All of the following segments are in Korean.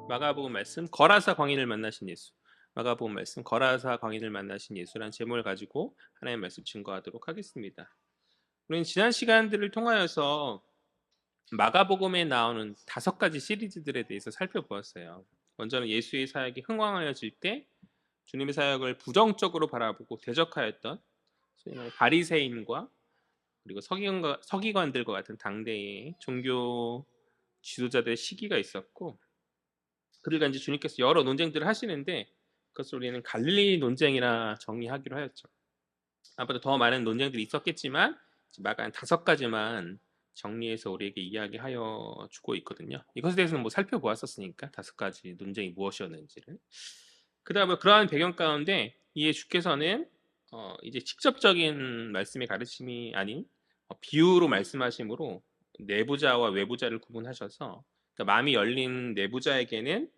마가복음 말씀 거라사 광인을 만나신 예수. 마가복음 말씀 거라사 광인을 만나신 예수라는 제목을 가지고 하나님의 말씀 증거하도록 하겠습니다. 우리는 지난 시간들을 통하여서 마가복음에 나오는 5가지 시리즈들에 대해서 살펴보았어요. 먼저는 예수의 사역이 흥왕하여질 때 주님의 사역을 부정적으로 바라보고 대적하였던 소위 말해 바리새인과 그리고 서기관들과 같은 당대의 종교 지도자들의 시기가 있었고, 그들과 이제 주님께서 여러 논쟁들을 하시는데 그것을 우리는 갈릴리 논쟁이라 정의하기로 하였죠. 아마도 더 많은 논쟁들이 있었겠지만 마가 한 5가지만 정리해서 우리에게 이야기하여 주고 있거든요. 이것에 대해서는 뭐 살펴보았었으니까 5가지 논쟁이 무엇이었는지를. 그 다음에 그러한 배경 가운데 이에 주께서는 이제 직접적인 말씀의 가르침이 아닌 비유로 말씀하심으로 내부자와 외부자를 구분하셔서, 그러니까 마음이 열린 내부자에게는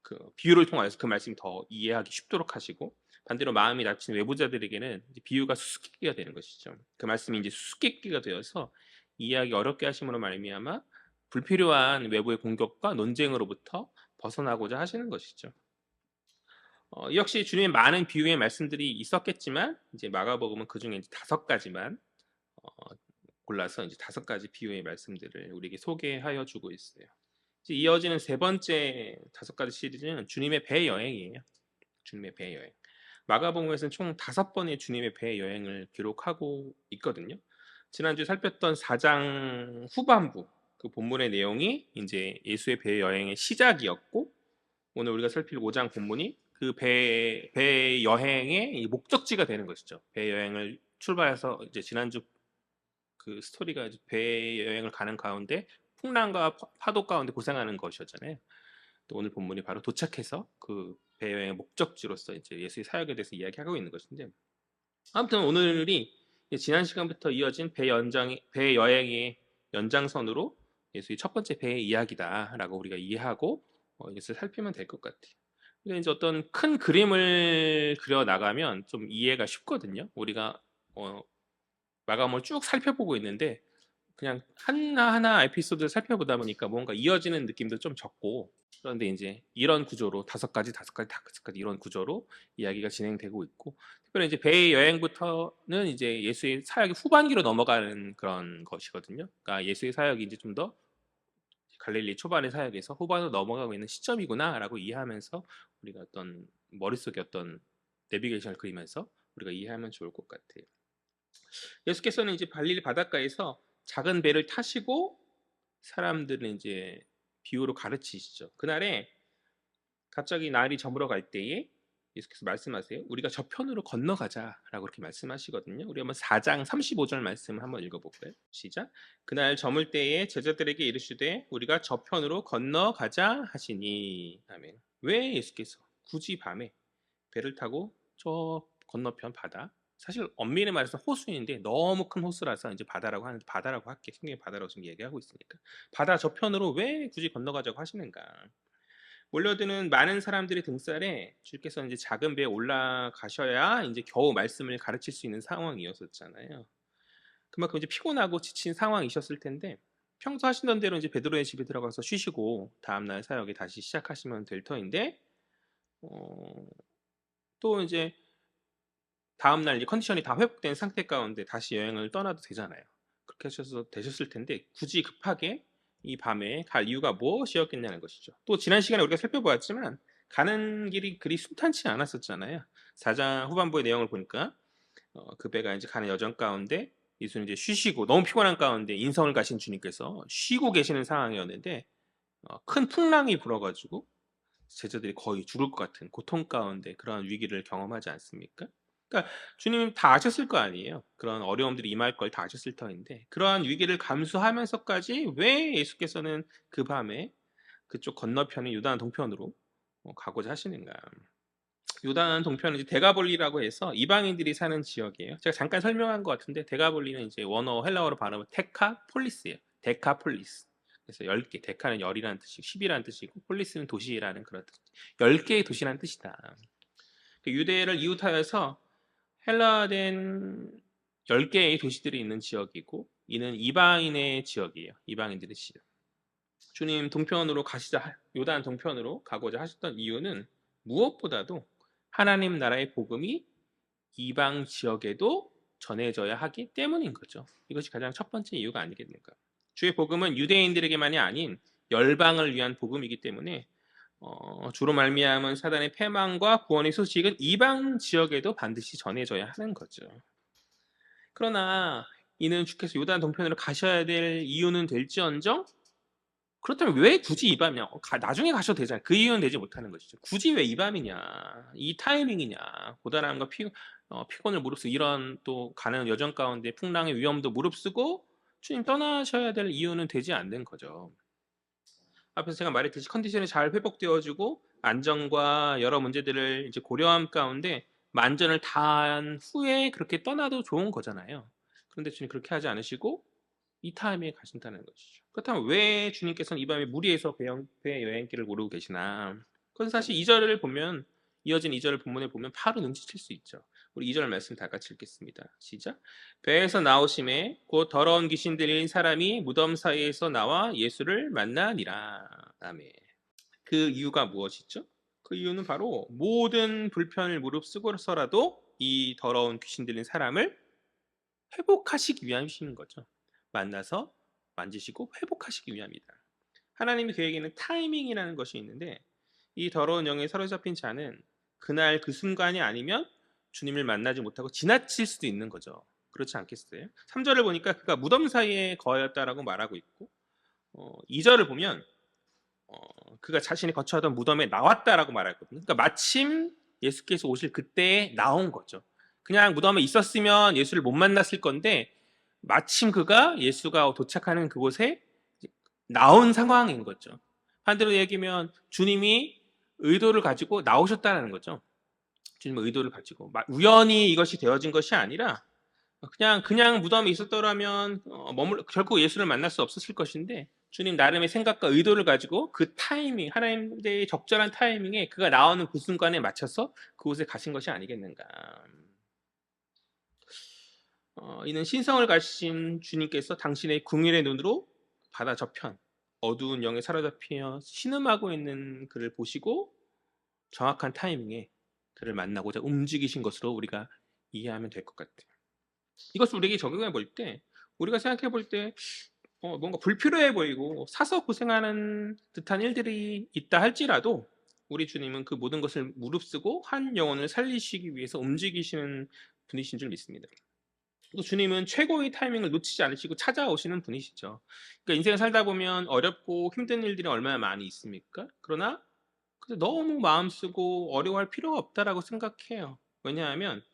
그 비유를 통하여서 그 말씀이 더 이해하기 쉽도록 하시고, 반대로 마음이 닫힌 외부자들에게는 이제 비유가 수수께끼가 되는 것이죠. 그 말씀이 이제 수수께끼가 되어서 이해하기 어렵게 하심으로 말미암아 불필요한 외부의 공격과 논쟁으로부터 벗어나고자 하시는 것이죠. 역시 주님의 많은 비유의 말씀들이 있었겠지만 이제 마가복음은 그 중에 이제 5가지만 어, 골라서 이제 5가지 비유의 말씀들을 우리에게 소개하여 주고 있어요. 이제 이어지는 3번째 5가지 시리즈는 주님의 배 여행이에요. 주님의 배 여행. 마가복음에서는 총 5번의 주님의 배 여행을 기록하고 있거든요. 지난주에 살폈던 4장 후반부 그 본문의 내용이 이제 예수의 배 여행의 시작이었고, 오늘 우리가 살필 5장 본문이 그 배 여행의 목적지가 되는 것이죠. 배 여행을 출발해서 이제 지난주 그 스토리가 이제 배 여행을 가는 가운데 풍랑과 파도 가운데 고생하는 것이었잖아요. 또 오늘 본문이 바로 도착해서 그 배 여행의 목적지로서 이제 예수의 사역에 대해서 이야기하고 있는 것인데, 아무튼 오늘이 지난 시간부터 이어진 배 여행의 연장선으로 예수의 첫 번째 배의 이야기다라고 우리가 이해하고 이것을 살피면 될 것 같아요. 그러니까 이제 어떤 큰 그림을 그려 나가면 좀 이해가 쉽거든요. 우리가 마감을 쭉 살펴보고 있는데 그냥 하나하나 에피소드를 살펴보다 보니까 뭔가 이어지는 느낌도 좀 적고, 그런데 이제 이런 구조로 5가지 이런 구조로 이야기가 진행되고 있고, 특별히 이제 배 여행부터는 이제 예수의 사역의 후반기로 넘어가는 그런 것이거든요. 그러니까 예수의 사역이 이제 좀 더 갈릴리 초반의 사역에서 후반으로 넘어가고 있는 시점이구나라고 이해하면서 우리가 어떤 머릿속에 어떤 내비게이션을 그리면서 우리가 이해하면 좋을 것 같아요. 예수께서는 이제 갈릴리 바닷가에서 작은 배를 타시고 사람들은 이제 비유로 가르치시죠. 그날에 갑자기 날이 저물어 갈 때에 예수께서 말씀하세요. 우리가 저편으로 건너가자라고 그렇게 말씀하시거든요. 우리 한번 4장 35절 말씀 한번 읽어볼까요? 시작. 그날 저물 때에 제자들에게 이르시되 우리가 저편으로 건너가자 하시니. 아멘. 왜 예수께서 굳이 밤에 배를 타고 저 건너편 바다, 사실 엄밀히 말해서 호수인데 너무 큰 호수라서 이제 바다라고 하는데, 바다라고 할게. 성경에 바다라고 지금 얘기하고 있으니까 바다 저편으로 왜 굳이 건너가자고 하시는가. 몰려드는 많은 사람들의 등살에 주께서는 이제 작은 배에 올라가셔야 이제 겨우 말씀을 가르칠 수 있는 상황이었었잖아요. 그만큼 이제 피곤하고 지친 상황이셨을 텐데 평소 하시던 대로 이제 베드로의 집에 들어가서 쉬시고 다음날 사역에 다시 시작하시면 될 터인데, 어, 또 이제 다음날 이제 컨디션이 다 회복된 상태 가운데 다시 여행을 떠나도 되잖아요. 그렇게 하셔서 되셨을 텐데 굳이 급하게 이 밤에 갈 이유가 무엇이었겠냐는 것이죠. 또 지난 시간에 우리가 살펴보았지만 가는 길이 그리 순탄치 않았었잖아요. 4장 후반부의 내용을 보니까 그 배가 이제 가는 여정 가운데 예수는 이제 쉬시고 너무 피곤한 가운데 인성을 가신 주님께서 쉬고 계시는 상황이었는데 큰 풍랑이 불어가지고 제자들이 거의 죽을 것 같은 고통 가운데 그러한 위기를 경험하지 않습니까? 그러니까 주님 다 아셨을 거 아니에요. 그런 어려움들이 임할 걸 다 아셨을 터인데 그러한 위기를 감수하면서까지 왜 예수께서는 그 밤에 그쪽 건너편인 유다는 동편으로 가고자 하시는가? 유다는 동편은 이제 데가볼리라고 해서 이방인들이 사는 지역이에요. 제가 잠깐 설명한 것 같은데 데가볼리는 이제 원어 헬라어로 발음은 테카폴리스예요. 데카폴리스. 그래서 10개, 데카는 열이라는 뜻이고 10이라는 뜻이고 폴리스는 도시라는 그런 뜻. 10개의 도시라는 뜻이다. 유대를 이웃하여서 헬라된 10개의 도시들이 있는 지역이고 이는 이방인의 지역이에요. 이방인들의 지역. 주님 동편으로 가시자, 요단 동편으로 가고자 하셨던 이유는 무엇보다도 하나님 나라의 복음이 이방 지역에도 전해져야 하기 때문인 거죠. 이것이 가장 첫 번째 이유가 아니겠는가. 주의 복음은 유대인들에게만이 아닌 열방을 위한 복음이기 때문에 주로 말미암은 사단의 패망과 구원의 소식은 이방 지역에도 반드시 전해져야 하는 거죠. 그러나 이는 주께서 요단 동편으로 가셔야 될 이유는 될지언정, 그렇다면 왜 굳이 이 밤이냐? 나중에 가셔도 되잖아요. 그 이유는 되지 못하는 것이죠. 굳이 왜 이 밤이냐? 이 타이밍이냐? 고단함과 피곤을 무릅쓰고 이런 또 가는 여정 가운데 풍랑의 위험도 무릅쓰고 주님 떠나셔야 될 이유는 되지 않는 거죠. 앞에서 제가 말했듯이 컨디션이 잘 회복되어지고 안전과 여러 문제들을 이제 고려함 가운데 만전을 다한 후에 그렇게 떠나도 좋은 거잖아요. 그런데 주님 그렇게 하지 않으시고 이 타임에 가신다는 것이죠. 그렇다면 왜 주님께서는 이 밤에 무리해서 배 여행길을 고르고 계시나? 그건 사실 2절을 보면, 이어진 2절 본문에 보면 바로 눈치챌 수 있죠. 우리 2절 말씀 다 같이 읽겠습니다. 시작. 배에서 나오심에 곧 더러운 귀신 들린 사람이 무덤 사이에서 나와 예수를 만나니라. 아멘. 그 이유가 무엇이죠? 그 이유는 바로 모든 불편을 무릅쓰고서라도 이 더러운 귀신 들린 사람을 회복하시기 위함이신 거죠. 만나서 만지시고 회복하시기 위함이다. 하나님의 계획에는 타이밍이라는 것이 있는데 이 더러운 영에 사로잡힌 자는 그날 그 순간이 아니면 주님을 만나지 못하고 지나칠 수도 있는 거죠. 그렇지 않겠어요? 3절을 보니까 그가 무덤 사이에 거하였다라고 말하고 있고 2절을 보면 그가 자신이 거처하던 무덤에 나왔다라고 말했거든요. 그러니까 마침 예수께서 오실 그때에 나온 거죠. 그냥 무덤에 있었으면 예수를 못 만났을 건데 마침 그가 예수가 도착하는 그곳에 나온 상황인 거죠. 반대로 얘기하면 주님이 의도를 가지고 나오셨다는 거죠. 주님의 의도를 가지고 우연히 이것이 되어진 것이 아니라 그냥 무덤에 있었더라면 결코 예수를 만날 수 없었을 것인데 주님 나름의 생각과 의도를 가지고 그 타이밍, 하나님의 적절한 타이밍에 그가 나오는 그 순간에 맞춰서 그곳에 가신 것이 아니겠는가. 이는 신성을 가신 주님께서 당신의 궁일의 눈으로 바다 저편 어두운 영에 사로잡히어 신음하고 있는 그를 보시고 정확한 타이밍에 그를 만나고자 움직이신 것으로 우리가 이해하면 될 것 같아요. 이것을 우리에게 적용해 볼 때 우리가 생각해 볼 때 뭔가 불필요해 보이고 사서 고생하는 듯한 일들이 있다 할지라도 우리 주님은 그 모든 것을 무릅쓰고 한 영혼을 살리시기 위해서 움직이시는 분이신 줄 믿습니다. 또 주님은 최고의 타이밍을 놓치지 않으시고 찾아오시는 분이시죠. 그러니까 인생을 살다 보면 어렵고 힘든 일들이 얼마나 많이 있습니까? 그러나 너무 마음 쓰고 어려워할 필요가 없다라고 생각해요. 왜냐하면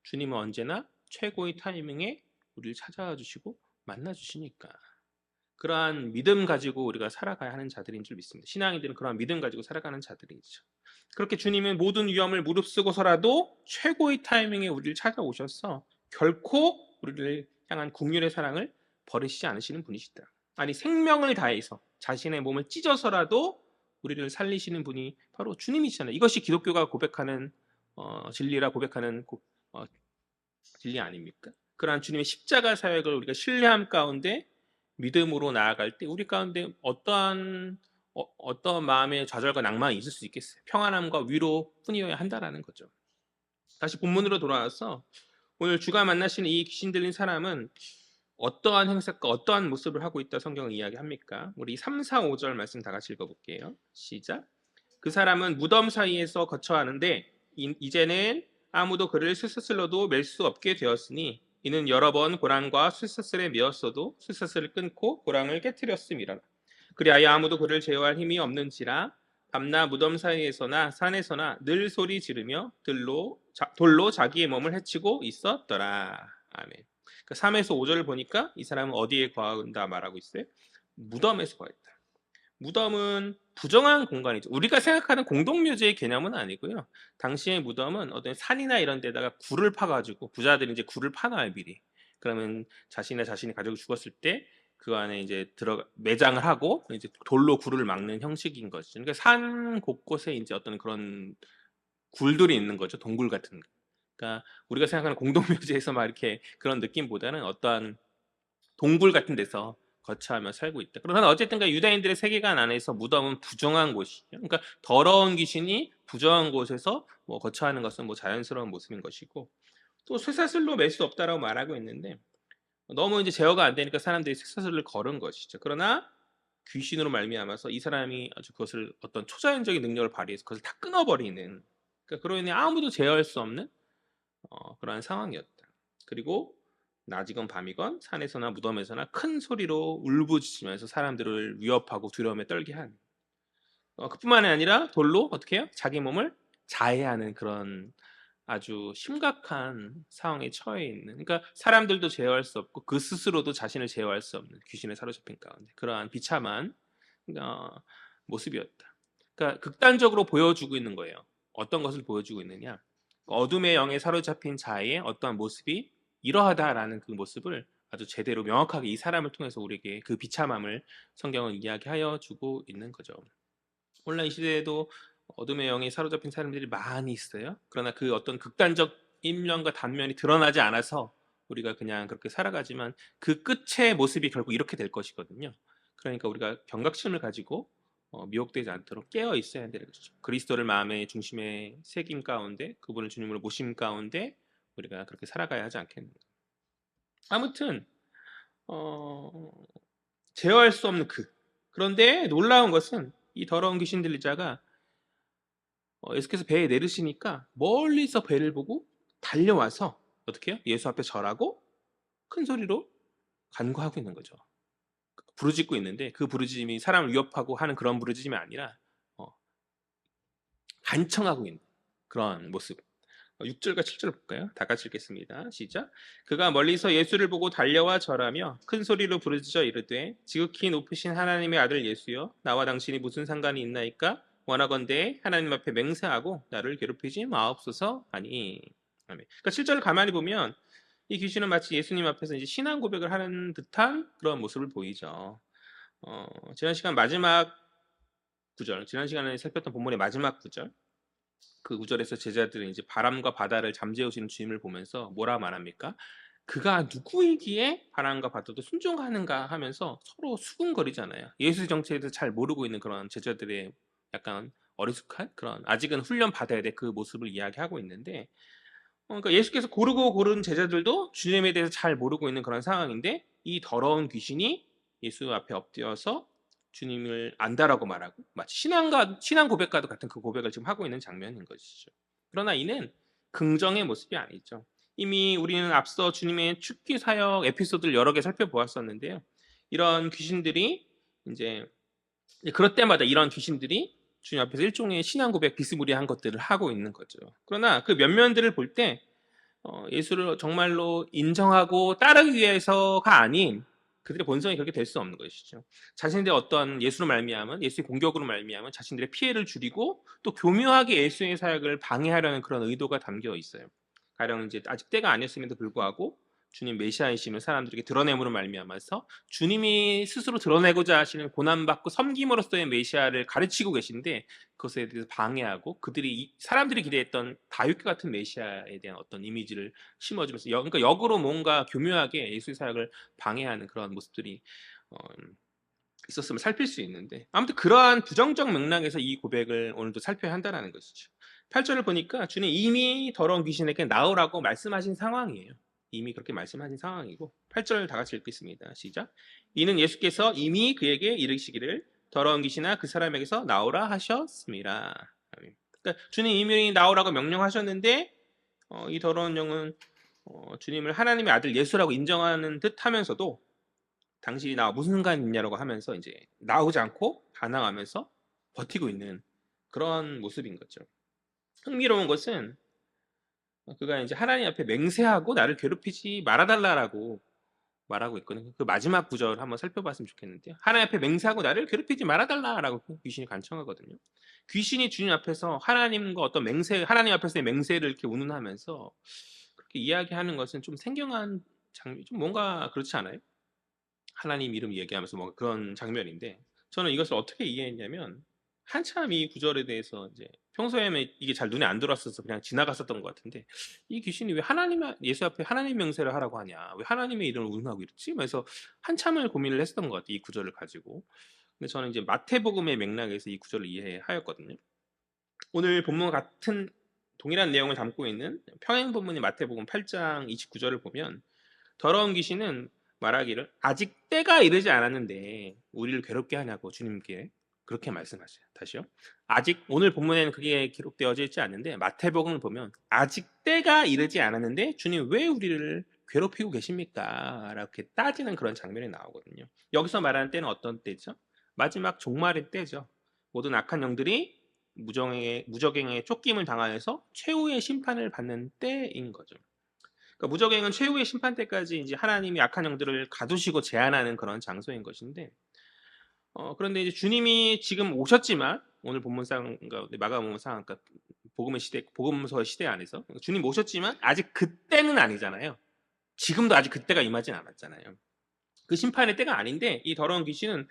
주님은 언제나 최고의 타이밍에 우리를 찾아와 주시고 만나 주시니까. 그러한 믿음 가지고 우리가 살아가야 하는 자들인 줄 믿습니다. 신앙인들은 그러한 믿음 가지고 살아가는 자들이죠. 그렇게 주님은 모든 위험을 무릅쓰고서라도 최고의 타이밍에 우리를 찾아오셔서 결코 우리를 향한 긍휼의 사랑을 버리시지 않으시는 분이시다. 아니 생명을 다해서 자신의 몸을 찢어서라도 우리를 살리시는 분이 바로 주님이시잖아요. 이것이 기독교가 고백하는 진리라 고백하는 진리 아닙니까? 그러한 주님의 십자가 사역을 우리가 신뢰함 가운데 믿음으로 나아갈 때 우리 가운데 어떠한 마음의 좌절과 낭만이 있을 수 있겠어요. 평안함과 위로뿐이어야 한다라는 거죠. 다시 본문으로 돌아와서 오늘 주가 만나시는 이 귀신 들린 사람은 어떠한 행색과 어떠한 모습을 하고 있다 성경은 이야기합니까? 우리 3, 4, 5절 말씀 다 같이 읽어볼게요. 시작. 그 사람은 무덤 사이에서 거처하는데 이제는 아무도 그를 쇠사슬로도 맬 수 없게 되었으니 이는 여러 번 고랑과 쇠사슬에 메었어도 쇠사슬을 끊고 고랑을 깨뜨렸음이라. 그리하여 아무도 그를 제어할 힘이 없는지라 밤낮 무덤 사이에서나 산에서나 늘 소리 지르며 돌로 자기의 몸을 해치고 있었더라. 아멘. 3에서 5절을 보니까 이 사람은 어디에 거한다 말하고 있어요? 무덤에서 거했다. 무덤은 부정한 공간이죠. 우리가 생각하는 공동묘지의 개념은 아니고요. 당시의 무덤은 어떤 산이나 이런 데다가 굴을 파가지고 부자들이 이제 굴을 파놔요 미리. 그러면 자신이 가족이 죽었을 때 그 안에 이제 매장을 하고 이제 돌로 굴을 막는 형식인 거죠. 그러니까 산 곳곳에 이제 어떤 그런 굴들이 있는 거죠. 동굴 같은 거. 그러니까 우리가 생각하는 공동묘지에서 막 이렇게 그런 느낌보다는 어떠한 동굴 같은 데서 거처하며 살고 있다. 그러나 어쨌든가 유다인들의 세계관 안에서 무덤은 부정한 곳이에요. 그러니까 더러운 귀신이 부정한 곳에서 뭐 거처하는 것은 뭐 자연스러운 모습인 것이고, 또 쇠사슬로 맬 수 없다라고 말하고 있는데 너무 이제 제어가 안 되니까 사람들이 쇠사슬을 걸은 것이죠. 그러나 귀신으로 말미암아서 이 사람이 아주 그것을 어떤 초자연적인 능력을 발휘해서 그것을 다 끊어버리는, 그러니까 그로 인해 아무도 제어할 수 없는 그러한 상황이었다. 그리고 낮이건 밤이건 산에서나 무덤에서나 큰 소리로 울부짖으면서 사람들을 위협하고 두려움에 떨게 한, 그뿐만이 아니라 돌로 어떻게 해요? 자기 몸을 자해하는 그런 아주 심각한 상황에 처해 있는, 그러니까 사람들도 제어할 수 없고 그 스스로도 자신을 제어할 수 없는 귀신에 사로잡힌 가운데 그러한 비참한 어, 모습이었다. 그러니까 극단적으로 보여주고 있는 거예요. 어떤 것을 보여주고 있느냐? 어둠의 영에 사로잡힌 자의 어떠한 모습이 이러하다라는 그 모습을 아주 제대로 명확하게 이 사람을 통해서 우리에게 그 비참함을 성경은 이야기하여 주고 있는 거죠. 온라인 시대에도 어둠의 영에 사로잡힌 사람들이 많이 있어요. 그러나 그 어떤 극단적 입면과 단면이 드러나지 않아서 우리가 그냥 그렇게 살아가지만 그 끝의 모습이 결국 이렇게 될 것이거든요. 그러니까 우리가 경각심을 가지고 미혹되지 않도록 깨어 있어야 되는 것이죠. 그리스도를 마음의 중심에 새김 가운데, 그분을 주님으로 모심 가운데 우리가 그렇게 살아가야 하지 않겠는가. 아무튼 어, 제어할 수 없는 그런데 놀라운 것은 이 더러운 귀신 들리자가 예수께서 배에 내리시니까 멀리서 배를 보고 달려와서 어떻게 해요? 예수 앞에 절하고 큰 소리로 간구하고 있는 거죠. 부르짖고 있는데 그 부르짖음이 사람을 위협하고 하는 그런 부르짖음이 아니라 간청하고 있는 그런 모습. 6절과 7절 볼까요? 다 같이 읽겠습니다. 시작. 그가 멀리서 예수를 보고 달려와 절하며 큰 소리로 부르짖어 이르되 지극히 높으신 하나님의 아들 예수여, 나와 당신이 무슨 상관이 있나이까? 원하건대 하나님 앞에 맹세하고 나를 괴롭히지 마옵소서 하니. 아멘. 그러니까 7절을 가만히 보면 이 귀신은 마치 예수님 앞에서 이제 신앙 고백을 하는 듯한 그런 모습을 보이죠. 지난 시간 마지막 구절, 지난 시간에 살폈던 본문의 마지막 구절, 그 구절에서 제자들은 이제 바람과 바다를 잠재우시는 주님을 보면서 뭐라 말합니까? 그가 누구이기에 바람과 바다도 순종하는가 하면서 서로 수군거리잖아요. 예수 정체에 대해서 잘 모르고 있는 그런 제자들의 약간 어리숙한 그런, 아직은 훈련 받아야 될 그 모습을 이야기하고 있는데, 그러니까 예수께서 고르고 고른 제자들도 주님에 대해서 잘 모르고 있는 그런 상황인데 이 더러운 귀신이 예수 앞에 엎드려서 주님을 안다라고 말하고 마치 신앙 고백과도 같은 그 고백을 지금 하고 있는 장면인 것이죠. 그러나 이는 긍정의 모습이 아니죠. 이미 우리는 앞서 주님의 축기 사역 에피소드를 여러 개 살펴보았었는데요. 이런 귀신들이 이제 그럴 때마다 이런 귀신들이 주님 앞에서 일종의 신앙 고백 비스무리한 것들을 하고 있는 거죠. 그러나 그 면면들을 볼 때 예수를 정말로 인정하고 따르기 위해서가 아닌 그들의 본성이 그렇게 될 수 없는 것이죠. 자신들의 어떤 예수로 말미암은, 예수의 공격으로 말미암은 자신들의 피해를 줄이고 또 교묘하게 예수의 사역을 방해하려는 그런 의도가 담겨 있어요. 가령 이제 아직 때가 아니었음에도 불구하고 주님 메시아이심을 사람들에게 드러냄으로 말미암아서 주님이 스스로 드러내고자 하시는 고난받고 섬김으로써의 메시아를 가르치고 계신데 그것에 대해서 방해하고 그들이 사람들이 기대했던 다윗과 같은 메시아에 대한 어떤 이미지를 심어주면서 그러니까 역으로 뭔가 교묘하게 예수의 사역을 방해하는 그런 모습들이 어, 있었음을 살필 수 있는데, 아무튼 그러한 부정적 맥락에서 이 고백을 오늘도 살펴야 한다는 것이죠. 8절을 보니까 주님 이미 더러운 귀신에게 나오라고 말씀하신 상황이에요. 이미 그렇게 말씀하신 상황이고 8절 다 같이 읽겠습니다. 시작. 이는 예수께서 이미 그에게 이르시기를 더러운 귀신아 그 사람에게서 나오라 하셨습니다. 그러니까 주님 이미 나오라고 명령하셨는데 이 더러운 영은 주님을 하나님의 아들 예수라고 인정하는 듯 하면서도 당신이 나와 무슨 상관이 있냐라고 하면서 이제 나오지 않고 반항하면서 버티고 있는 그런 모습인 거죠. 흥미로운 것은 그가 이제 하나님 앞에 맹세하고 나를 괴롭히지 말아달라라고 말하고 있거든요. 그 마지막 구절 한번 살펴봤으면 좋겠는데요. 하나님 앞에 맹세하고 나를 괴롭히지 말아달라라고 귀신이 간청하거든요. 귀신이 주님 앞에서 하나님과 어떤 하나님 앞에서의 맹세를 이렇게 운운하면서 그렇게 이야기하는 것은 좀 생경한 장면, 좀 뭔가 그렇지 않아요? 하나님 이름 얘기하면서 뭔가 그런 장면인데 저는 이것을 어떻게 이해했냐면 한참 이 구절에 대해서 이제 평소에는 이게 잘 눈에 안 들어왔어서 그냥 지나갔었던 것 같은데 이 귀신이 왜 예수 앞에 하나님 명세를 하라고 하냐? 왜 하나님의 이름을 운운하고 이러지? 그래서 한참을 고민을 했었던 것 같아요. 이 구절을 가지고. 근데 저는 이제 마태복음의 맥락에서 이 구절을 이해하였거든요. 오늘 본문 같은 동일한 내용을 담고 있는 평행 본문인 마태복음 8장 29절을 보면 더러운 귀신은 말하기를 아직 때가 이르지 않았는데 우리를 괴롭게 하냐고 주님께 그렇게 말씀하세요. 다시요. 아직 오늘 본문에는 그게 기록되어져 있지 않는데 마태복음을 보면 아직 때가 이르지 않았는데 주님 왜 우리를 괴롭히고 계십니까? 이렇게 따지는 그런 장면이 나오거든요. 여기서 말하는 때는 어떤 때죠? 마지막 종말의 때죠. 모든 악한 영들이 무적행에 쫓김을 당하여서 최후의 심판을 받는 때인 거죠. 그러니까 무적행은 최후의 심판 때까지 이제 하나님이 악한 영들을 가두시고 제한하는 그런 장소인 것인데, 그런데 이제 주님이 지금 오셨지만 오늘 본문상 그러니까 마가복음상 그러니까 복음서 시대 안에서 주님 오셨지만 아직 그때는 아니잖아요. 지금도 아직 그때가 임하진 않았잖아요. 그 심판의 때가 아닌데 이 더러운 귀신은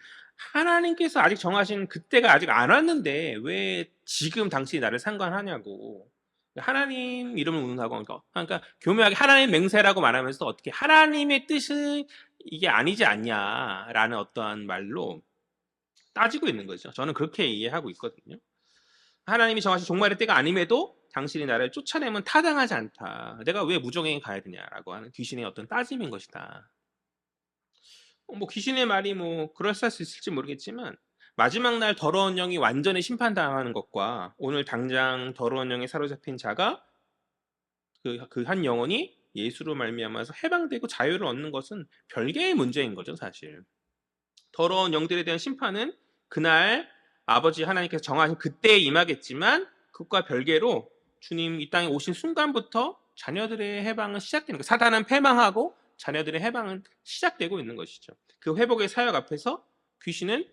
하나님께서 아직 정하신 그때가 아직 안 왔는데 왜 지금 당신이 나를 상관하냐고. 하나님 이름을 운운하고 그러니까 교묘하게 하나님 맹세라고 말하면서 어떻게 하나님의 뜻이 이게 아니지 않냐라는 어떠한 말로 따지고 있는 거죠. 저는 그렇게 이해하고 있거든요. 하나님이 정하신 종말의 때가 아님에도 당신이 나를 쫓아내면 타당하지 않다. 내가 왜 무정행에 가야 되냐라고 하는 귀신의 어떤 따짐인 것이다. 뭐 귀신의 말이 뭐 그럴싸할 수 있을지 모르겠지만 마지막 날 더러운 영이 완전히 심판당하는 것과 오늘 당장 더러운 영에 사로잡힌 자가 그 한 영혼이 예수로 말미암아서 해방되고 자유를 얻는 것은 별개의 문제인 거죠, 사실. 더러운 영들에 대한 심판은 그날 아버지 하나님께서 정하신 그때에 임하겠지만 그것과 별개로 주님 이 땅에 오신 순간부터 자녀들의 해방은 시작되는 거예요. 사단은 패망하고 자녀들의 해방은 시작되고 있는 것이죠. 그 회복의 사역 앞에서 귀신은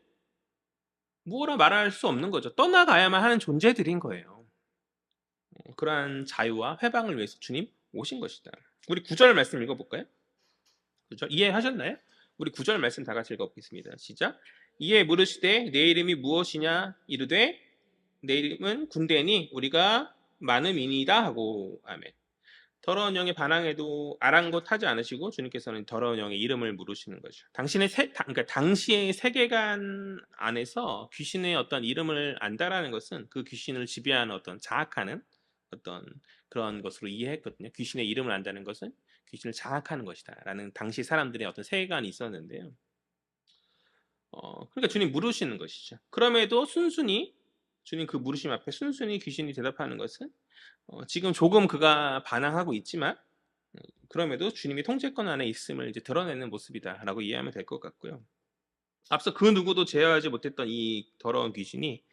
무엇라 말할 수 없는 거죠. 떠나가야만 하는 존재들인 거예요. 그러한 자유와 회방을 위해서 주님 오신 것이다. 우리 9절 말씀 읽어볼까요? 9절 이해하셨나요? 우리 9절 말씀 다 같이 읽어보겠습니다. 시작. 이에 물으시되 내 이름이 무엇이냐 이르되 내 이름은 군대니 우리가 많음이니이다 하고 아멘. 더러운 영의 반항에도 아랑곳하지 않으시고 주님께서는 더러운 영의 이름을 물으시는 거죠. 그러니까 당시의 세계관 안에서 귀신의 어떤 이름을 안다라는 것은 그 귀신을 지배하는 어떤 자학하는 어떤 그런 것으로 이해했거든요. 귀신의 이름을 안다는 것은 귀신을 장악하는 것이다라는 당시 사람들의 어떤 세계관이 있었는데요. 그러니까 주님 물으시는 것이죠. 그럼에도 순순히 주님 그 물으심 앞에 순순히 귀신이 대답하는 것은 지금 조금 그가 반항하고 있지만 그럼에도 주님이 통제권 안에 있음을 이제 드러내는 모습이다라고 이해하면 될 것 같고요. 앞서 그 누구도 제어하지 못했던 이 더러운 귀신이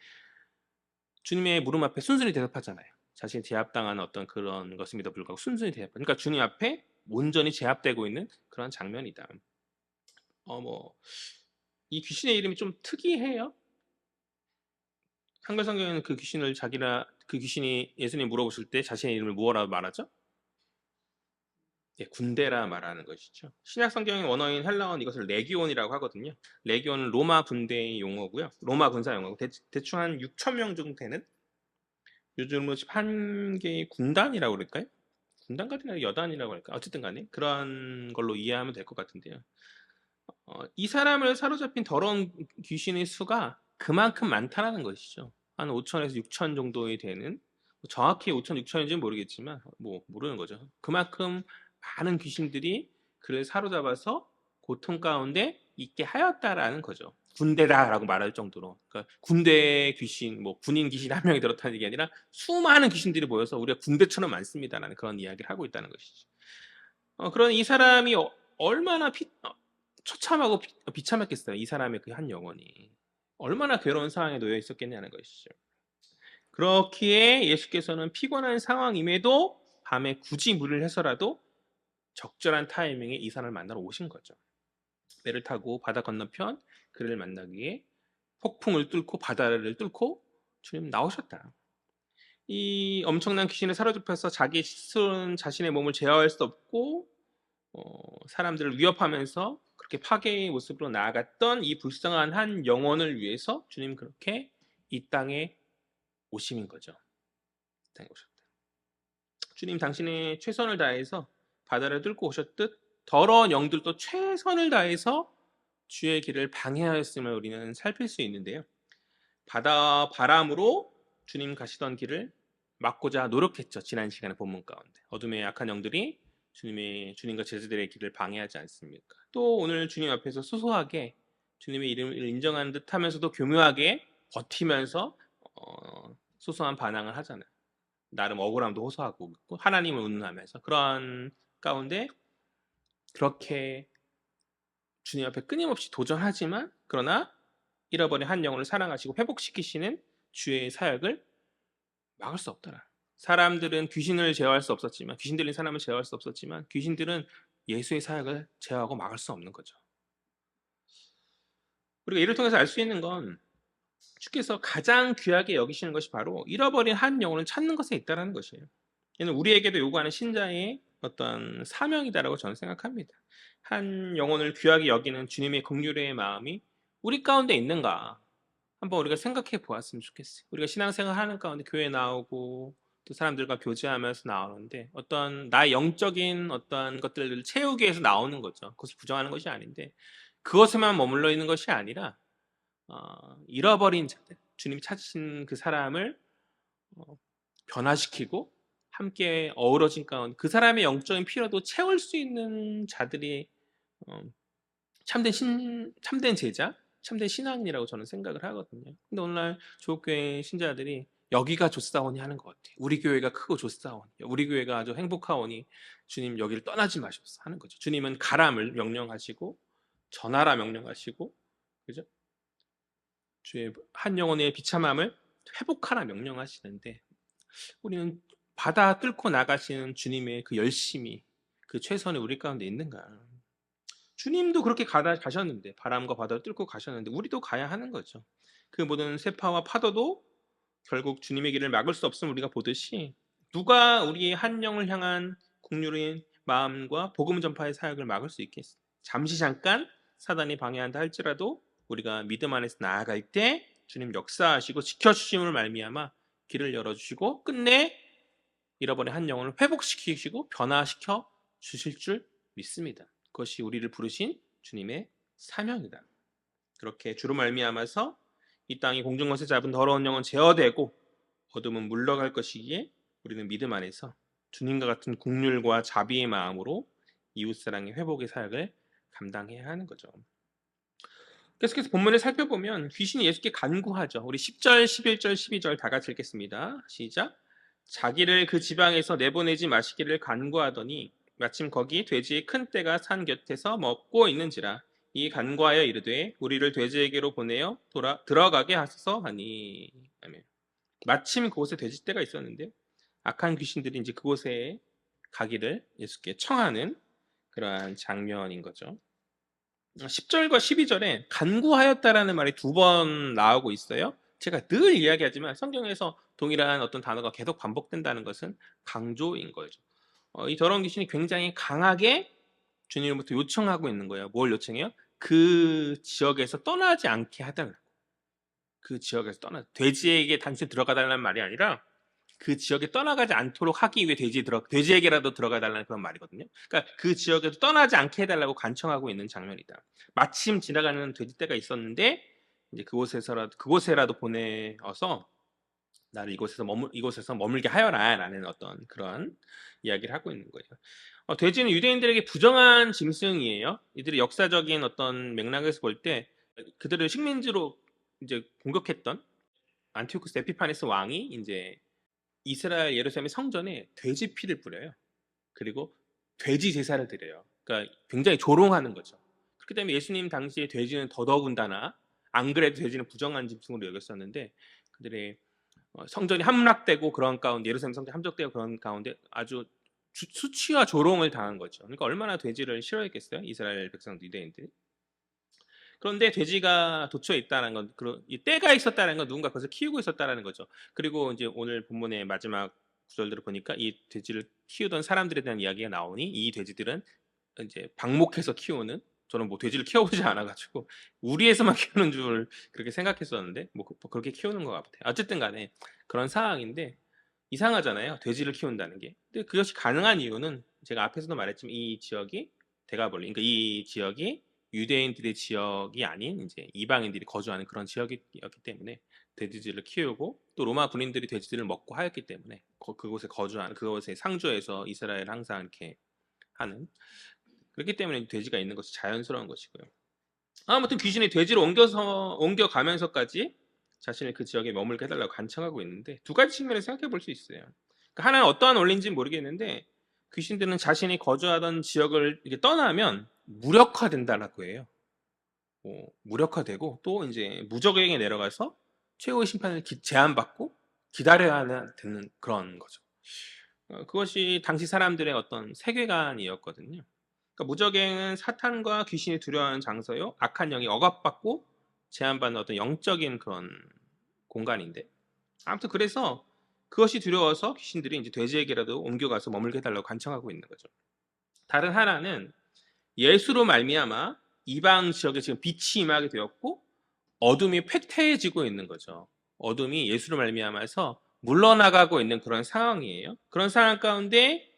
주님의 물음 앞에 순순히 대답하잖아요. 자신이 제압당한 어떤 그런 것임에도 불구하고 순순히 대답. 그러니까 주님 앞에 온전히 제압되고 있는 그런 장면이다. 이 귀신의 이름이 좀 특이해요. 한글 성경에는 그 귀신이 예수님 물어보실 때 자신의 이름을 무엇라고 말하죠? 예, 군대라 말하는 것이죠. 신약 성경의 원어인 헬라어는 이것을 레기온이라고 하거든요. 레기온은 로마 군대의 용어고요. 로마 군사 용어고 대충 한 6천 명 정도 되는 요즘으로 한 개의 군단이라고 그럴까요? 군단까지는 여단이라고 할까? 어쨌든 간에 그런 걸로 이해하면 될 것 같은데요. 이 사람을 사로잡힌 더러운 귀신의 수가 그만큼 많다라는 것이죠. 한 5천에서 6천 정도에 되는 정확히 5천, 6천인지는 모르겠지만 뭐 모르는 거죠. 그만큼 많은 귀신들이 그를 사로잡아서 고통 가운데 있게 하였다라는 거죠. 군대다라고 말할 정도로. 그러니까 군대 귀신, 뭐 군인 귀신 한 명이 들었다는 게 아니라 수많은 귀신들이 모여서 우리가 군대처럼 많습니다라는 그런 이야기를 하고 있다는 것이죠. 그런 이 사람이 얼마나 처참하고 비참했겠어요. 이 사람의 그 한 영혼이. 얼마나 괴로운 상황에 놓여 있었겠냐는 것이죠. 그렇기에 예수께서는 피곤한 상황임에도 밤에 굳이 물을 해서라도 적절한 타이밍에 이 사람을 만나러 오신 거죠. 배를 타고 바다 건너편 그를 만나기 위해 폭풍을 뚫고 바다를 뚫고 주님 나오셨다. 이 엄청난 귀신에 사로잡혀서 자기 스스로는 자신의 몸을 제어할 수 없고 사람들을 위협하면서 그렇게 파괴의 모습으로 나아갔던 이 불쌍한 한 영혼을 위해서 주님 그렇게 이 땅에 오심인 거죠. 땅에 오셨다. 주님 당신의 최선을 다해서 바다를 뚫고 오셨듯 더러운 영들도 최선을 다해서 주의 길을 방해하였음을 우리는 살필 수 있는데요. 바다 바람으로 주님 가시던 길을 막고자 노력했죠. 지난 시간의 본문 가운데 어둠의 악한 영들이 주님과 제자들의 길을 방해하지 않습니까? 또 오늘 주님 앞에서 소소하게 주님의 이름을 인정하는 듯하면서도 교묘하게 버티면서 소소한 반항을 하잖아요. 나름 억울함도 호소하고 하나님을 운운하면서 그런 가운데 그렇게 주님 앞에 끊임없이 도전하지만 그러나 잃어버린 한 영혼을 사랑하시고 회복시키시는 주의 사역을 막을 수 없더라. 사람들은 귀신을 제어할 수 없었지만 귀신 들린 사람을 제어할 수 없었지만 귀신들은 예수의 사역을 제어하고 막을 수 없는 거죠. 우리가 이를 통해서 알 수 있는 건 주께서 가장 귀하게 여기시는 것이 바로 잃어버린 한 영혼을 찾는 것에 있다는 것이에요. 이는 우리에게도 요구하는 신자의 어떤 사명이다라고 저는 생각합니다. 한 영혼을 귀하게 여기는 주님의 긍휼의 마음이 우리 가운데 있는가 한번 우리가 생각해 보았으면 좋겠어요. 우리가 신앙생활 하는 가운데 교회 나오고 또 사람들과 교제하면서 나오는데 어떤 나의 영적인 어떤 것들을 채우기 위해서 나오는 거죠. 그것을 부정하는 것이 아닌데 그것에만 머물러 있는 것이 아니라 잃어버린 자들, 주님이 찾으신 그 사람을 변화시키고 함께 어우러진 가운데 그 사람의 영적인 필요도 채울 수 있는 자들이 참된 제자, 참된 신앙이라고 저는 생각을 하거든요. 근데 오늘날 조국교회 신자들이 여기가 좋사오니 하는 것 같아요. 우리 교회가 크고 좋사오니, 우리 교회가 아주 행복하오니 주님 여기를 떠나지 마시옵소서 하는 거죠. 주님은 가람을 명령하시고 전하라 명령하시고, 그죠? 주의 한 영혼의 비참함을 회복하라 명령하시는데 우리는 바다 뚫고 나가시는 주님의 그 열심이 그 최선이 우리 가운데 있는가? 주님도 그렇게 가셨는데 바람과 바다를 뚫고 가셨는데 우리도 가야 하는 거죠. 그 모든 세파와 파도도 결국 주님의 길을 막을 수 없음을 우리가 보듯이 누가 우리의 한 영을 향한 긍휼의 마음과 복음 전파의 사역을 막을 수 있겠어요? 잠시 잠깐 사단이 방해한다 할지라도 우리가 믿음 안에서 나아갈 때 주님 역사하시고 지켜주심을 말미암아 길을 열어주시고 끝내 잃어버린 한 영혼을 회복시키시고 변화시켜 주실 줄 믿습니다. 그것이 우리를 부르신 주님의 사명이다. 그렇게 주로 말미암아서 이 땅이 공중것에 잡은 더러운 영은 제어되고 어둠은 물러갈 것이기에 우리는 믿음 안에서 주님과 같은 긍휼과 자비의 마음으로 이웃사랑의 회복의 사역을 감당해야 하는 거죠. 계속해서 본문을 살펴보면 귀신이 예수께 간구하죠. 우리 10절, 11절, 12절 다 같이 읽겠습니다. 시작. 자기를 그 지방에서 내보내지 마시기를 간구하더니 마침 거기 돼지의 큰 떼가 산 곁에서 먹고 있는지라 이 간구하여 이르되 우리를 돼지에게로 보내어 들어가게 하소서 하니. 아멘. 마침 그곳에 돼지떼가 있었는데 악한 귀신들이 이제 그곳에 가기를 예수께 청하는 그러한 장면인 거죠. 10절과 12절에 간구하였다라는 말이 두 번 나오고 있어요. 제가 늘 이야기하지만 성경에서 동일한 어떤 단어가 계속 반복된다는 것은 강조인 거죠. 이 더러운 귀신이 굉장히 강하게 주님으로부터 요청하고 있는 거예요. 뭘 요청해요? 그 지역에서 떠나지 않게 해달라고. 그 지역에서 돼지에게 단순히 들어가달라는 말이 아니라 그 지역에 떠나가지 않도록 하기 위해 돼지에게라도 들어가달라는 그런 말이거든요. 그러니까 그 지역에서 떠나지 않게 해달라고 간청하고 있는 장면이다. 마침 지나가는 돼지떼가 있었는데 이제 그곳에라도 보내어서 나를 이곳에서 머물게 하여라라는 어떤 그런 이야기를 하고 있는 거예요. 돼지는 유대인들에게 부정한 짐승이에요. 이들이 역사적인 어떤 맥락에서 볼 때 그들을 식민지로 이제 공격했던 안티오쿠스 에피파네스 왕이 이제 이스라엘 예루살렘의 성전에 돼지 피를 뿌려요. 그리고 돼지 제사를 드려요. 그러니까 굉장히 조롱하는 거죠. 그렇기 때문에 예수님 당시에 돼지는 더더군다나 안 그래도 돼지는 부정한 짐승으로 여겼었는데 그들의 성전이 함락되고 그런 가운데 예루살렘 성전이 함락되고 그런 가운데 아주 수치와 조롱을 당한 거죠. 그러니까 얼마나 돼지를 싫어했겠어요? 이스라엘 백성들 유대인들이. 그런데 돼지가 도처에 있다는 건, 이 때가 있었다는 건 누군가 그것을 키우고 있었다는 거죠. 그리고 이제 오늘 본문의 마지막 구절들을 보니까 이 돼지를 키우던 사람들에 대한 이야기가 나오니 이 돼지들은 이제 방목해서 키우는, 저는 뭐 돼지를 키워보지 않아가지고 우리에서만 키우는 줄 그렇게 생각했었는데 뭐 그렇게 키우는 것 같아요. 어쨌든 간에 그런 상황인데 이상하잖아요. 돼지를 키운다는 게. 근데 그것이 가능한 이유는 제가 앞에서도 말했지만 이 지역이 대가볼리, 그러니까 이 지역이 유대인들의 지역이 아닌 이제 이방인들이 거주하는 그런 지역이었기 때문에 돼지들을 키우고 또 로마 군인들이 돼지들을 먹고 하였기 때문에 그곳에 거주하는 그곳에 상주해서 이스라엘 항상 이렇게 하는 그렇기 때문에 돼지가 있는 것이 자연스러운 것이고요. 아무튼 귀신이 돼지로 옮겨가면서까지 자신을 그 지역에 머물게 해달라고 간청하고 있는데 두 가지 측면을 생각해 볼 수 있어요. 그러니까 하나는 어떠한 원리인지는 모르겠는데 귀신들은 자신이 거주하던 지역을 이렇게 떠나면 무력화된다라고 해요. 무력화되고 또 이제 무적에게 내려가서 최후의 심판을 제한받고 기다려야 되는 그런 거죠. 그것이 당시 사람들의 어떤 세계관이었거든요. 그러니까 무적행은 사탄과 귀신이 두려워하는 장소요. 악한 영이 억압받고 제한받는 어떤 영적인 그런 공간인데 아무튼 그래서 그것이 두려워서 귀신들이 이제 돼지에게라도 옮겨가서 머물게 해달라고 간청하고 있는 거죠. 다른 하나는 예수로 말미암아 이방 지역에 지금 빛이 임하게 되었고 어둠이 쇠퇴해지고 있는 거죠. 어둠이 예수로 말미암아서 물러나가고 있는 그런 상황이에요. 그런 상황 가운데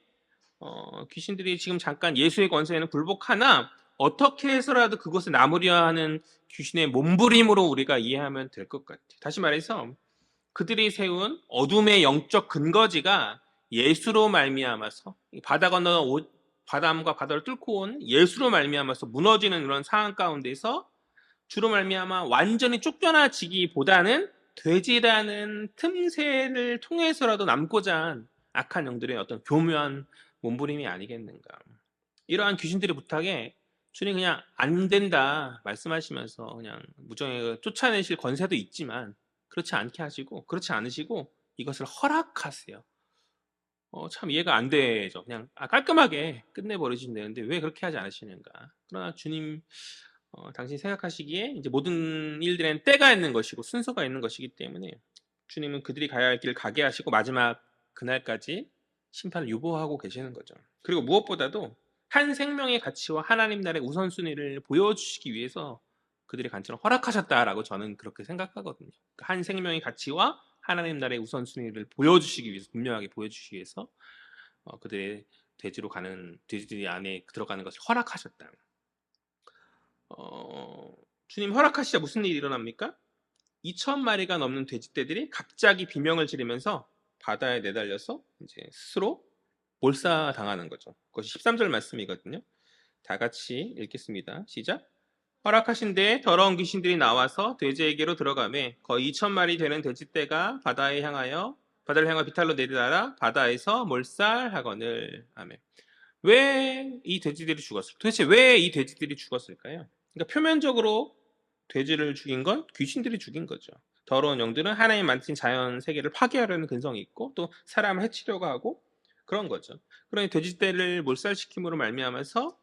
귀신들이 지금 잠깐 예수의 권세에는 굴복하나 어떻게 해서라도 그것을 나무려 하는 귀신의 몸부림으로 우리가 이해하면 될 것 같아요. 다시 말해서 그들이 세운 어둠의 영적 근거지가 예수로 말미암아서 바다 건너 바람과 바다를 뚫고 온 예수로 말미암아서 무너지는 그런 상황 가운데서 주로 말미암아 완전히 쫓겨나지기보다는 돼지라는 틈새를 통해서라도 남고자 한 악한 영들의 어떤 교묘한 몸부림이 아니겠는가. 이러한 귀신들의 부탁에 주님 그냥 안 된다 말씀하시면서 그냥 무정에 쫓아내실 권세도 있지만 그렇지 않게 하시고 그렇지 않으시고 이것을 허락하세요. 참 이해가 안 되죠. 그냥 깔끔하게 끝내버리시면 되는데 왜 그렇게 하지 않으시는가. 그러나 주님 당신이 생각하시기에 이제 모든 일들에는 때가 있는 것이고 순서가 있는 것이기 때문에 주님은 그들이 가야 할 길을 가게 하시고 마지막 그날까지 심판을 유보하고 계시는 거죠. 그리고 무엇보다도 한 생명의 가치와 하나님 나라의 우선순위를 보여주시기 위해서 그들의 간청을 허락하셨다라고 저는 그렇게 생각하거든요. 한 생명의 가치와 하나님 나라의 우선순위를 보여주시기 위해서 분명하게 보여주시기 위해서 그들의 돼지들이 안에 들어가는 것을 허락하셨다. 주님 허락하시자 무슨 일이 일어납니까? 2,000마리가 넘는 돼지떼들이 갑자기 비명을 지르면서 바다에 내달려서 이제 스스로 몰사당하는 거죠. 그것이 13절 말씀이거든요. 다 같이 읽겠습니다. 시작. 허락하신 데에 더러운 귀신들이 나와서 돼지에게로 들어가매 거의 2,000마리 되는 돼지떼가 바다를 향하여 비탈로 내리다가 바다에서 몰살하거늘. 아멘. 왜 이 돼지들이 죽었을까? 도대체 왜 이 돼지들이 죽었을까요? 그러니까 표면적으로 돼지를 죽인 건 귀신들이 죽인 거죠. 더러운 영들은 하나님 만드신 자연 세계를 파괴하려는 근성이 있고 또 사람을 해치려고 하고 그런 거죠. 그러니 돼지떼를 몰살시킴으로 말미암아서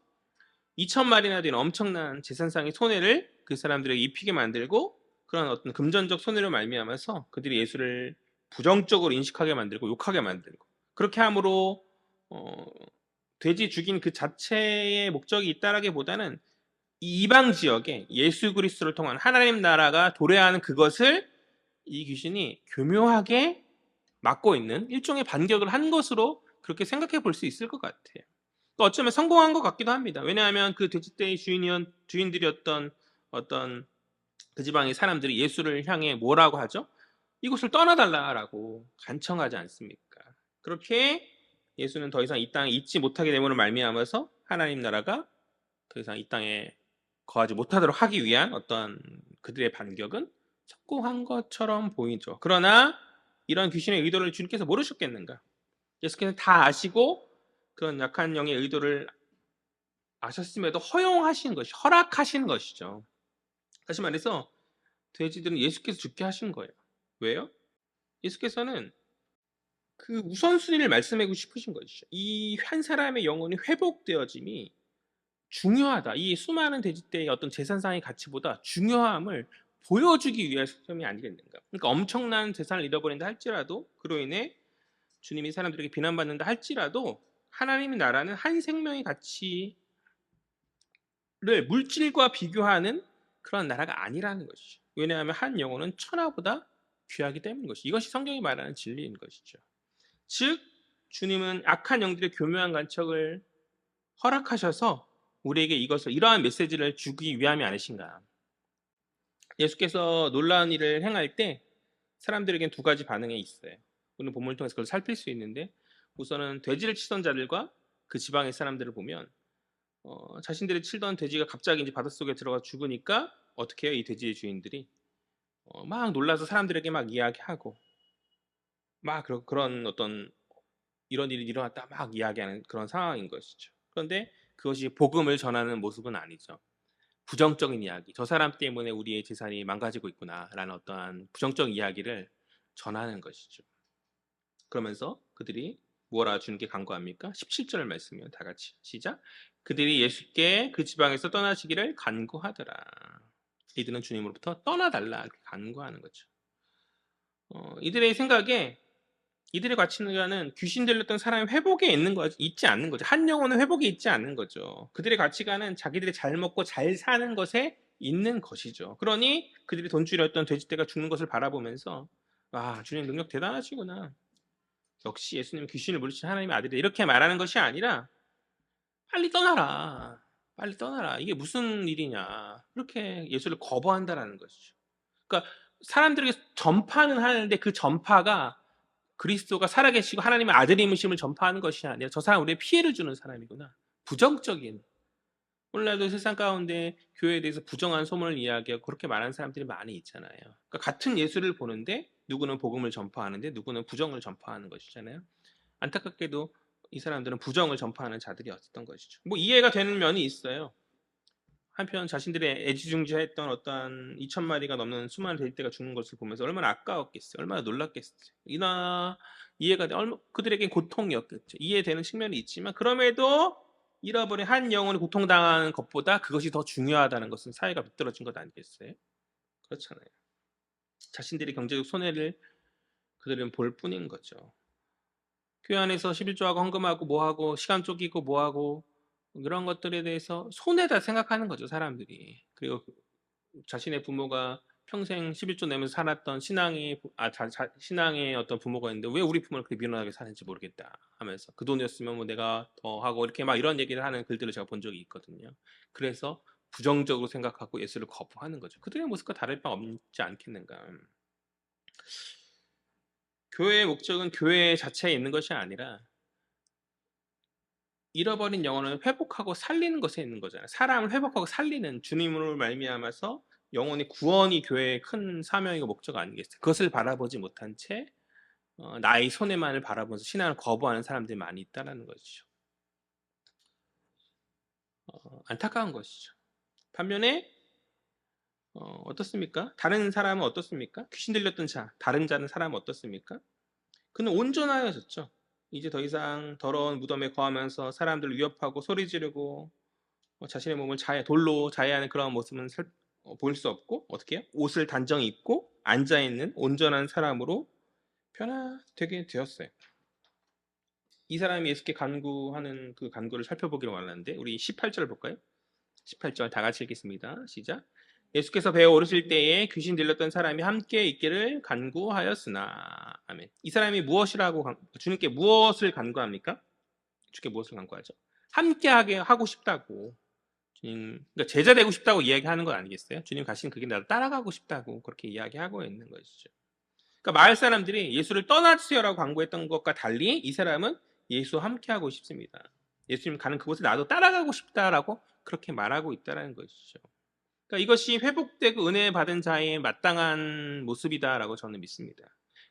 2,000마리나 되는 엄청난 재산상의 손해를 그 사람들에게 입히게 만들고 그런 어떤 금전적 손해로 말미암아서 그들이 예수를 부정적으로 인식하게 만들고 욕하게 만들고 그렇게 함으로 돼지 죽인 그 자체의 목적이 있다라기보다는 이 이방 지역에 예수 그리스도를 통한 하나님 나라가 도래하는 그것을 이 귀신이 교묘하게 막고 있는 일종의 반격을 한 것으로 그렇게 생각해 볼 수 있을 것 같아요. 또 어쩌면 성공한 것 같기도 합니다. 왜냐하면 그 돼지떼의 주인들이었던 어떤 그 지방의 사람들이 예수를 향해 뭐라고 하죠? 이곳을 떠나달라라고 간청하지 않습니까? 그렇게 예수는 더 이상 이 땅에 있지 못하게 됨으로 말미암아서 하나님 나라가 더 이상 이 땅에 거하지 못하도록 하기 위한 어떤 그들의 반격은 성공한 것처럼 보이죠. 그러나 이런 귀신의 의도를 주님께서 모르셨겠는가? 예수께서 다 아시고 그런 약한 영의 의도를 아셨음에도 허용하신 것이 허락하신 것이죠. 다시 말해서 돼지들은 예수께서 죽게 하신 거예요. 왜요? 예수께서는 그 우선순위를 말씀하고 싶으신 것이죠. 이 한 사람의 영혼이 회복되어짐이 중요하다. 이 수많은 돼지떼의 어떤 재산상의 가치보다 중요함을 보여주기 위해서이 아니겠는가. 그러니까 엄청난 재산을 잃어버린다 할지라도 그로 인해 주님이 사람들에게 비난받는다 할지라도 하나님의 나라는 한 생명의 가치를 물질과 비교하는 그런 나라가 아니라는 것이죠. 왜냐하면 한 영혼은 천하보다 귀하기 때문인 것이죠. 이것이 성경이 말하는 진리인 것이죠. 즉 주님은 악한 영들의 교묘한 간척을 허락하셔서 우리에게 이러한 메시지를 주기 위함이 아니신가. 예수께서 놀라운 일을 행할 때 사람들에겐 두 가지 반응이 있어요. 오늘 본문을 통해서 그걸 살필 수 있는데, 우선은 돼지를 치던 자들과 그 지방의 사람들을 보면 자신들이 치던 돼지가 갑자기 이제 바닷속에 들어가 죽으니까 어떻게 해요? 이 돼지의 주인들이 막 놀라서 사람들에게 막 이야기하고 막 그런 어떤 이런 일이 일어났다 막 이야기하는 그런 상황인 것이죠. 그런데 그것이 복음을 전하는 모습은 아니죠. 부정적인 이야기, 저 사람 때문에 우리의 재산이 망가지고 있구나라는 어떠한 부정적 이야기를 전하는 것이죠. 그러면서 그들이 뭐라 주님께 간구합니까? 17절 말씀이요. 다 같이 시작. 그들이 예수께 그 지방에서 떠나시기를 간구하더라. 이들은 주님으로부터 떠나달라 이렇게 간구하는 거죠. 이들의 생각에 이들의 가치관은 귀신 들렸던 사람의 회복에 있지 않는 거죠. 한 영혼은 회복에 있지 않는 거죠. 그들의 가치관은 자기들이 잘 먹고 잘 사는 것에 있는 것이죠. 그러니 그들이 돈줄이었던 돼지떼가 죽는 것을 바라보면서 와, 주님 능력 대단하시구나. 역시 예수님 귀신을 물리친 하나님의 아들이다. 이렇게 말하는 것이 아니라 빨리 떠나라. 빨리 떠나라. 이게 무슨 일이냐. 그렇게 예수를 거부한다라는 것이죠. 그러니까 사람들에게 전파는 하는데 그 전파가 그리스도가 살아계시고 하나님의 아들임을 전파하는 것이 아니라 저 사람 우리의 피해를 주는 사람이구나. 부정적인. 오늘날도 세상 가운데 교회에 대해서 부정한 소문을 이야기하고 그렇게 말하는 사람들이 많이 있잖아요. 그러니까 같은 예수를 보는데 누구는 복음을 전파하는데 누구는 부정을 전파하는 것이잖아요. 안타깝게도 이 사람들은 부정을 전파하는 자들이었던 것이죠. 뭐 이해가 되는 면이 있어요. 한편 자신들의 애지중지했던 어떠한 2,000마리가 넘는 수많은 돼지떼가 죽는 것을 보면서 얼마나 아까웠겠어요. 얼마나 놀랐겠어요. 이해가 돼. 그들에게 고통이었겠죠. 이해되는 측면이 있지만 그럼에도 잃어버린 한 영혼이 고통당하는 것보다 그것이 더 중요하다는 것은 사회가 비뚤어진 것 아니겠어요? 그렇잖아요. 자신들의 경제적 손해를 그들은 볼 뿐인 거죠. 교회 안에서 11조하고 헌금하고 뭐하고 시간 쪼개고 뭐하고 그런 것들에 대해서 손해다 생각하는 거죠, 사람들이. 그리고 자신의 부모가 평생 11조 내면서 살았던 신앙의 어떤 부모가 있는데 왜 우리 부모를 그렇게 미련하게 사는지 모르겠다 하면서 그 돈이었으면 뭐 내가 더 하고 이렇게 막 이런 얘기를 하는 글들을 제가 본 적이 있거든요. 그래서 부정적으로 생각하고 예수를 거부하는 거죠. 그들의 모습과 다를 바 없지 않겠는가. 교회의 목적은 교회 자체에 있는 것이 아니라 잃어버린 영혼을 회복하고 살리는 것에 있는 거잖아요. 사람을 회복하고 살리는 주님으로 말미암아서 영혼의 구원이 교회의 큰 사명이고 목적 아니겠어요. 그것을 바라보지 못한 채 나의 손해만을 바라보면서 신앙을 거부하는 사람들이 많이 있다는 것이죠. 안타까운 것이죠. 반면에 어떻습니까? 다른 사람은 어떻습니까? 귀신 들렸던 다른 사람은 어떻습니까? 그는 온전하여졌죠. 이제 더 이상 더러운 무덤에 거하면서 사람들을 위협하고 소리 지르고 자신의 몸을 돌로 자해하는 그런 모습은 보일 수 없고 어떻게 해요? 옷을 단정히 입고 앉아있는 온전한 사람으로 변화되게 되었어요. 이 사람이 예수께 간구하는 그 간구를 살펴보기로 원하는데 우리 18절 볼까요? 18절 다 같이 읽겠습니다. 시작. 예수께서 배에 오르실 때에 귀신 들렸던 사람이 함께 있기를 간구하였으나 아멘. 이 사람이 주님께 무엇을 간구합니까? 주님께 무엇을 간구하죠? 함께하게 하고 싶다고. 그러니까 제자 되고 싶다고 이야기하는 건 아니겠어요? 주님 가신 그게 나도 따라가고 싶다고 그렇게 이야기하고 있는 것이죠. 그러니까 마을 사람들이 예수를 떠나주세요라고 광고했던 것과 달리 이 사람은 예수와 함께하고 싶습니다. 예수님 가는 그곳에 나도 따라가고 싶다라고 그렇게 말하고 있다는 것이죠. 그러니까 이것이 회복되고 은혜 받은 자의 마땅한 모습이다라고 저는 믿습니다.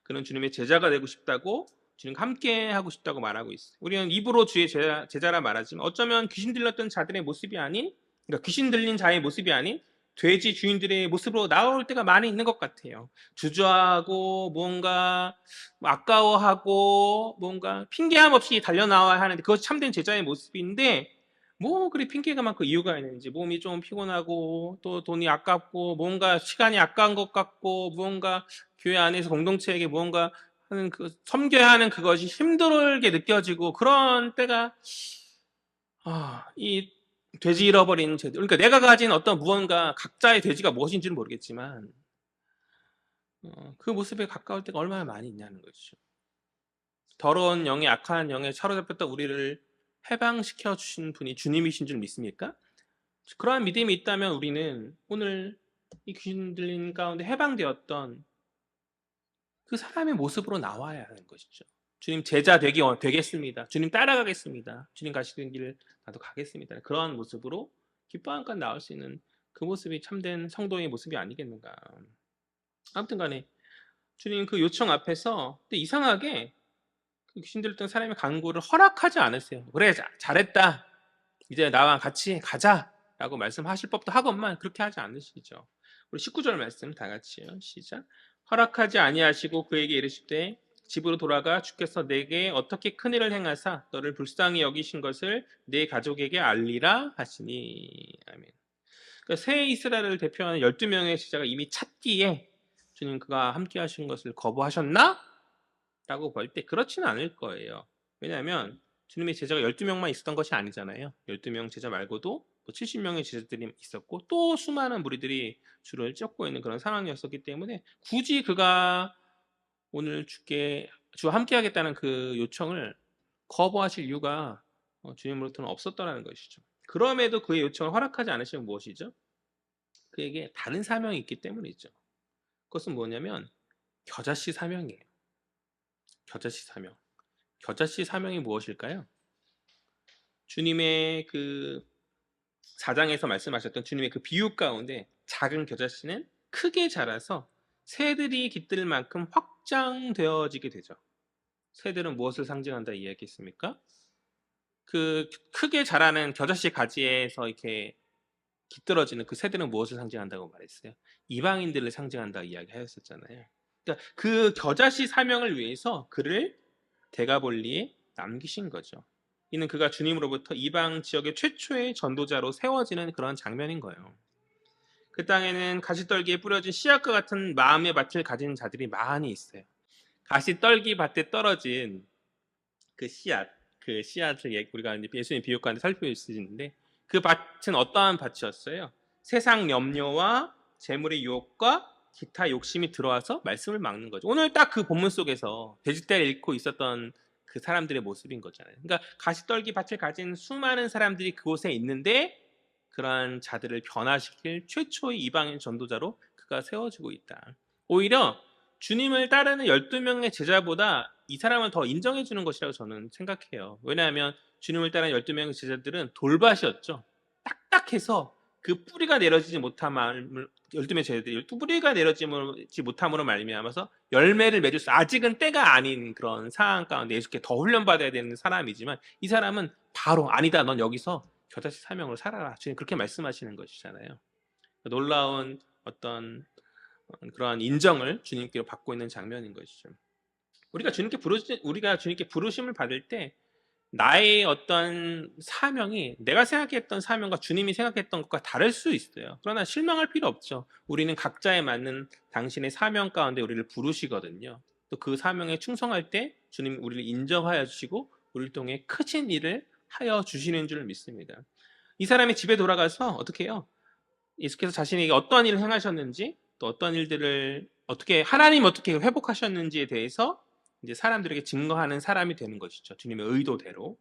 그는 주님의 제자가 되고 싶다고 주님과 함께 하고 싶다고 말하고 있어요. 우리는 입으로 주의 제자라 말하지만 어쩌면 귀신 들렸던 자들의 모습이 아닌, 그러니까 귀신 들린 자의 모습이 아닌 돼지 주인들의 모습으로 나올 때가 많이 있는 것 같아요. 주저하고 뭔가 아까워하고 뭔가 핑계함 없이 달려나와야 하는데 그것이 참된 제자의 모습인데 뭐 그리 핑계가 많고 이유가 있는지 몸이 좀 피곤하고 또 돈이 아깝고 뭔가 시간이 아까운 것 같고 무언가 교회 안에서 공동체에게 무언가 하는 섬겨야 하는 그것이 힘들게 느껴지고 그런 때가 이 돼지 잃어버린 죄들, 그러니까 내가 가진 어떤 무언가 각자의 돼지가 무엇인지는 모르겠지만 그 모습에 가까울 때가 얼마나 많이 있냐는 거죠. 더러운 영에 악한 영에 사로잡혔던 우리를 해방시켜 주신 분이 주님이신 줄 믿습니까? 그러한 믿음이 있다면 우리는 오늘 이 귀신 들린 가운데 해방되었던 그 사람의 모습으로 나와야 하는 것이죠. 주님 제자 되겠습니다. 주님 따라가겠습니다. 주님 가시는 길 나도 가겠습니다. 그러한 모습으로 기뻐함과 나올 수 있는 그 모습이 참된 성도의 모습이 아니겠는가. 아무튼 간에 주님 그 요청 앞에서 또 이상하게 그 귀신 들렸던 사람의 간구를 허락하지 않으세요. 그래 잘했다. 이제 나와 같이 가자라고 말씀하실 법도 하건만 그렇게 하지 않으시죠. 우리 19절 말씀 다 같이요. 시작. 허락하지 아니하시고 그에게 이르시되 집으로 돌아가 주께서 내게 어떻게 큰 일을 행하사 너를 불쌍히 여기신 것을 내 가족에게 알리라 하시니. 아멘. 그러니까 새 이스라엘을 대표하는 12명의 제자가 이미 찾기에 주님 그가 함께 하신 것을 거부하셨나? 라고 볼 때 그렇지는 않을 거예요. 왜냐하면 주님의 제자가 12명만 있었던 것이 아니잖아요. 12명 제자 말고도 70명의 제자들이 있었고 또 수많은 무리들이 주를 쫓고 있는 그런 상황이었기 때문에 굳이 그가 오늘 주와 함께 하겠다는 그 요청을 거부하실 이유가 주님으로부터는 없었다는 것이죠. 그럼에도 그의 요청을 허락하지 않으시면 무엇이죠? 그에게 다른 사명이 있기 때문이죠. 그것은 뭐냐면 겨자씨 사명이에요. 겨자씨 사명. 겨자씨 사명이 무엇일까요? 주님의 그 4장에서 말씀하셨던 주님의 그 비유 가운데 작은 겨자씨는 크게 자라서 새들이 깃들 만큼 확장되어지게 되죠. 새들은 무엇을 상징한다 이야기했습니까? 그 크게 자라는 겨자씨 가지에서 이렇게 깃들어지는 그 새들은 무엇을 상징한다고 말했어요? 이방인들을 상징한다 이야기하였었잖아요. 그러니까 그 겨자씨 사명을 위해서 그를 데가볼리에 남기신 거죠. 이는 그가 주님으로부터 이방 지역의 최초의 전도자로 세워지는 그런 장면인 거예요. 그 땅에는 가시떨기에 뿌려진 씨앗과 같은 마음의 밭을 가진 자들이 많이 있어요. 가시떨기 밭에 떨어진 그 씨앗을 우리가 이제 예수님 비유 가운데 살펴볼 수 있는데 그 밭은 어떠한 밭이었어요? 세상 염려와 재물의 유혹과 기타 욕심이 들어와서 말씀을 막는 거죠. 오늘 딱 그 본문 속에서 돼지떼를 잃고 있었던 그 사람들의 모습인 거잖아요. 그러니까 가시떨기 밭을 가진 수많은 사람들이 그곳에 있는데 그러한 자들을 변화시킬 최초의 이방인 전도자로 그가 세워지고 있다. 오히려 주님을 따르는 12명의 제자보다 이 사람을 더 인정해 주는 것이라고 저는 생각해요. 왜냐하면 주님을 따르는 12명의 제자들은 돌밭이었죠. 딱딱해서 그 뿌리가 내려지지 못함을 12명의 제자들이 뿌리가 내려지지 못함으로 말미암아서 열매를 맺을 수 아직은 때가 아닌 그런 상황 가운데 예수께 더 훈련받아야 되는 사람이지만 이 사람은 바로 아니다 넌 여기서 겨자씨 사명으로 살아라. 주님 그렇게 말씀하시는 것이잖아요. 놀라운 어떤 그러한 인정을 주님께 받고 있는 장면인 것이죠. 우리가 주님께 부르심을 받을 때 나의 어떤 사명이 내가 생각했던 사명과 주님이 생각했던 것과 다를 수 있어요. 그러나 실망할 필요 없죠. 우리는 각자에 맞는 당신의 사명 가운데 우리를 부르시거든요. 또 그 사명에 충성할 때 주님 우리를 인정하여 주시고 우리를 통해 크신 일을 하여 주시는 줄 믿습니다. 이 사람이 집에 돌아가서 어떻게 해요? 예수께서 자신에게 어떠한 일을 행하셨는지 또 어떤 일들을 하나님 어떻게 회복하셨는지에 대해서 이제 사람들에게 증거하는 사람이 되는 것이죠. 주님의 의도대로.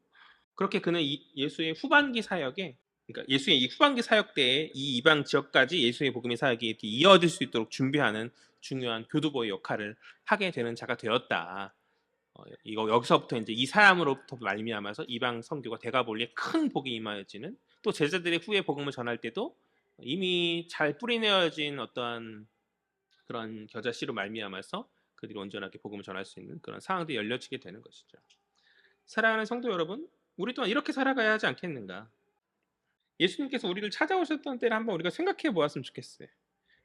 그렇게 그는 예수의 후반기 사역에 그러니까 예수의 이 후반기 사역 때에 이 이방 지역까지 예수의 복음의 사역이 이렇게 이어질 수 있도록 준비하는 중요한 교두보의 역할을 하게 되는 자가 되었다. 여기서부터 이제 이 사람으로부터 말미암아서 이방 선교가 데가볼리에 큰 복이 임하여지는 또 제자들의 후에 복음을 전할 때도 이미 잘 뿌리내어진 어떠한 그런 겨자씨로 말미암아서 그들이 온전하게 복음을 전할 수 있는 그런 상황들이 열려지게 되는 것이죠. 사랑하는 성도 여러분, 우리 또한 이렇게 살아가야 하지 않겠는가? 예수님께서 우리를 찾아오셨던 때를 한번 우리가 생각해 보았으면 좋겠어요.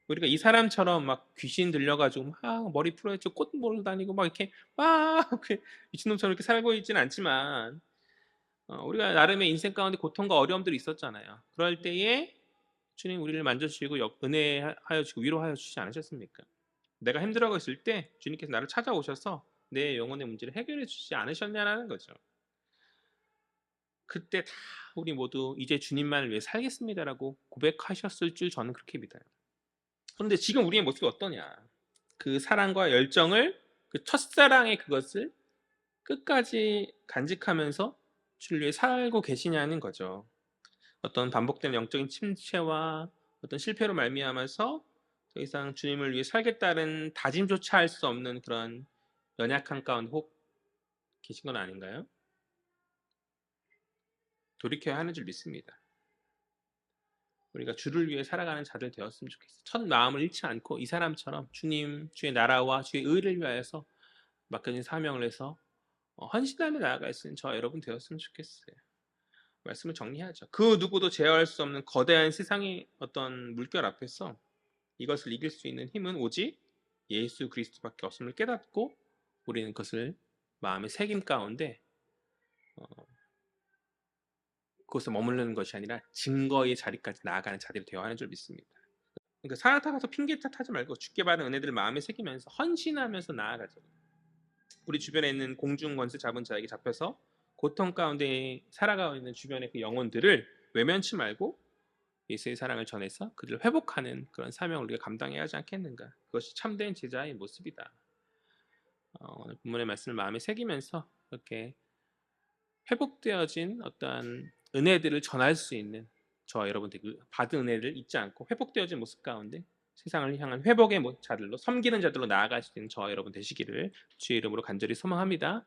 우리가 이 사람처럼 막 귀신 들려가지고 막 머리 풀어야지 꽃 보러 다니고 막 이렇게 막 미친놈처럼 이렇게 살고 있지는 않지만 우리가 나름의 인생 가운데 고통과 어려움들이 있었잖아요. 그럴 때에 주님 우리를 만져주시고 은혜하여 주시고 위로하여 주시지 않으셨습니까? 내가 힘들어하고 있을 때 주님께서 나를 찾아오셔서 내 영혼의 문제를 해결해 주시지 않으셨냐라는 거죠. 그때 다 우리 모두 이제 주님만을 위해 살겠습니다라고 고백하셨을 줄 저는 그렇게 믿어요. 그런데 지금 우리의 모습이 어떠냐? 그 사랑과 열정을 그 첫사랑의 그것을 끝까지 간직하면서 주를 위해 살고 계시냐는 거죠. 어떤 반복되는 영적인 침체와 어떤 실패로 말미암아서 더 이상 주님을 위해 살겠다는 다짐조차 할 수 없는 그런 연약한 가운데 혹 계신 건 아닌가요? 돌이켜야 하는 줄 믿습니다. 우리가 주를 위해 살아가는 자들 되었으면 좋겠어요. 첫 마음을 잃지 않고 이 사람처럼 주님, 주의 나라와 주의 의를 위하여서 맡겨진 사명을 해서 헌신하며 나아갈 수 있는 저와 여러분 되었으면 좋겠어요. 말씀을 정리하죠. 그 누구도 제어할 수 없는 거대한 세상의 어떤 물결 앞에서 이것을 이길 수 있는 힘은 오직 예수 그리스도밖에 없음을 깨닫고 우리는 그것을 마음의 새김 가운데 어, 그것에 머무르는 것이 아니라 증거의 자리까지 나아가는 자들이 되어야 하는 줄 믿습니다. 그러니까 사탄아서 핑계 탓하지 말고 주께 받은 은혜들을 마음에 새기면서 헌신하면서 나아가죠. 우리 주변에 있는 공중 권세 잡은 자에게 잡혀서 고통 가운데 살아가고 있는 주변의 그 영혼들을 외면치 말고 예수의 사랑을 전해서 그들을 회복하는 그런 사명을 우리가 감당해야 하지 않겠는가. 그것이 참된 제자의 모습이다. 오늘 본문의 말씀을 마음에 새기면서 이렇게 회복되어진 어떠한 은혜들을 전할 수 있는 저와 여러분들 그 받은 은혜를 잊지 않고 회복되어진 모습 가운데 세상을 향한 회복의 자들로 섬기는 자들로 나아갈 수 있는 저와 여러분 되시기를 주의 이름으로 간절히 소망합니다.